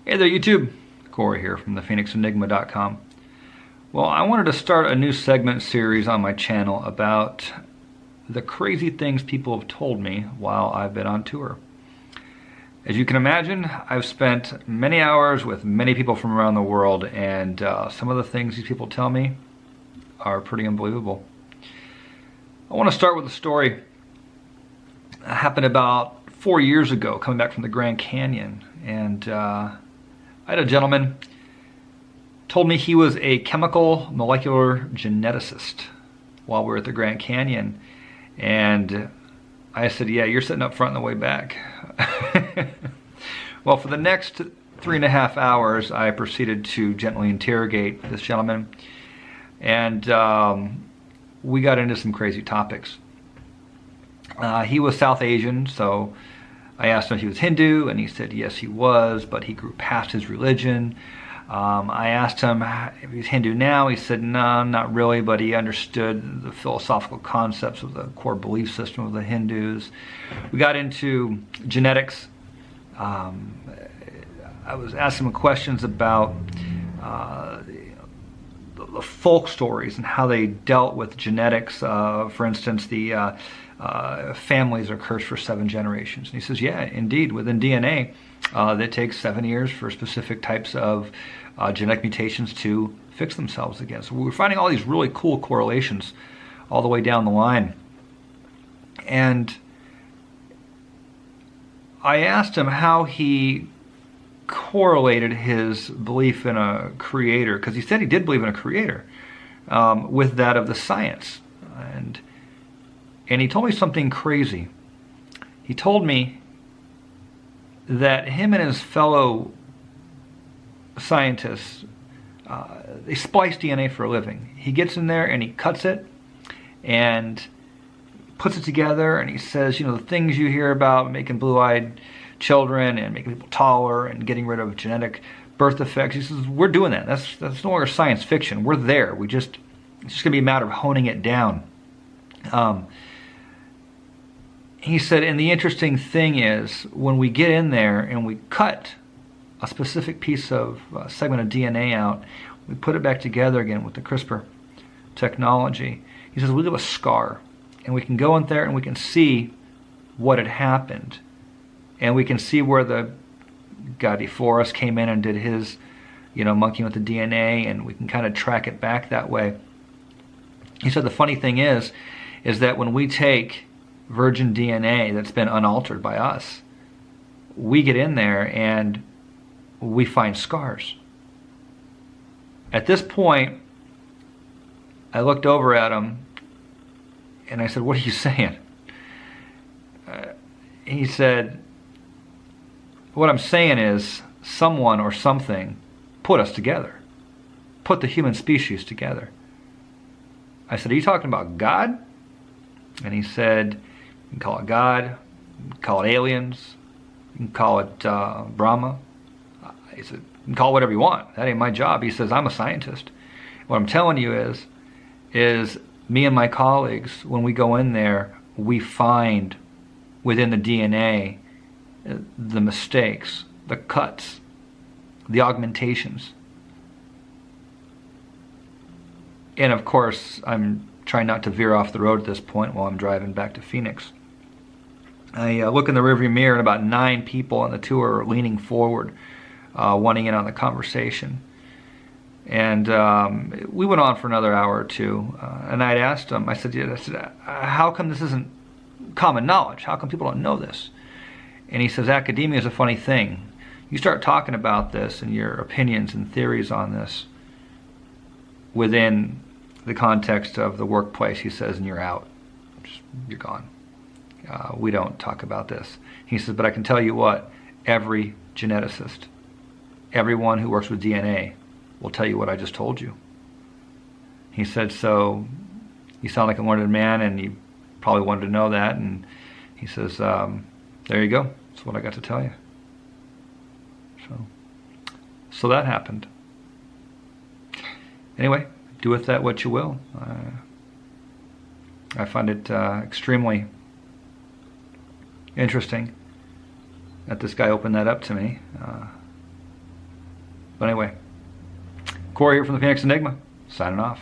Hey there YouTube, Cory here from the PhoenixEnigma.com. Well, I wanted to start a new segment series on my channel about the crazy things people have told me while I've been on tour. As you can imagine, I've spent many hours with many people from around the world, and some of the things these people tell me are pretty unbelievable. I want to start with a story that happened about 4 years ago, coming back from the Grand Canyon, and I had a gentleman told me he was a chemical molecular geneticist while we were at the Grand Canyon, and I said, yeah, you're sitting up front on the way back. Well, for the next 3.5 hours, I proceeded to gently interrogate this gentleman, and we got into some crazy topics. He was South Asian, so I asked him if he was Hindu, and he said yes he was, but he grew past his religion. I asked him if he's Hindu now. He said no, not really, but he understood the philosophical concepts of the core belief system of the Hindus. We got into genetics. I was asking him questions about the folk stories and how they dealt with genetics. For instance, the families are cursed for 7 generations. And he says, yeah, indeed, within DNA, that takes 7 years for specific types of genetic mutations to fix themselves again. So we were finding all these really cool correlations all the way down the line. And I asked him how he correlated his belief in a creator, because he said he did believe in a creator, with that of the science. And he told me something crazy. He told me that him and his fellow scientists, they splice DNA for a living. He gets in there and he cuts it and puts it together, and he says, you know, the things you hear about making blue-eyed children and making people taller and getting rid of genetic birth defects, he says, we're doing that. That's no longer science fiction. We're there. It's just going to be a matter of honing it down. He said, and the interesting thing is, when we get in there and we cut a specific piece of segment of DNA out, we put it back together again with the CRISPR technology. He says, we leave a scar, and we can go in there and we can see what had happened. And we can see where the guy before us came in and did his, monkeying with the DNA, and we can kind of track it back that way. He said the funny thing is that when we take virgin DNA that's been unaltered by us, we get in there and we find scars. At this point, I looked over at him and I said, what are you saying? He said, what I'm saying is someone or something put us together, put the human species together. I said, are you talking about God? And he said, you can call it God, you can call it aliens, you can call it Brahma. He said, you can call it whatever you want. That ain't my job. He says, I'm a scientist. What I'm telling you is me and my colleagues, when we go in there, we find within the DNA the mistakes, the cuts, the augmentations. And of course, I'm trying not to veer off the road at this point while I'm driving back to Phoenix. I look in the rearview mirror, and about 9 people on the tour are leaning forward, wanting in on the conversation. And we went on for another hour or two, and I'd asked them, I said, how come this isn't common knowledge? How come people don't know this? And he says, academia is a funny thing. You start talking about this and your opinions and theories on this within the context of the workplace, he says, and you're out. You're gone. We don't talk about this. He says, but I can tell you what, every geneticist, everyone who works with DNA will tell you what I just told you. He said, so you sound like a learned man, and you probably wanted to know that. And he says, there you go. That's what I got to tell you. So that happened. Anyway, do with that what you will. I find it extremely interesting that this guy opened that up to me. But anyway, Cory here from the Phoenix Enigma, signing off.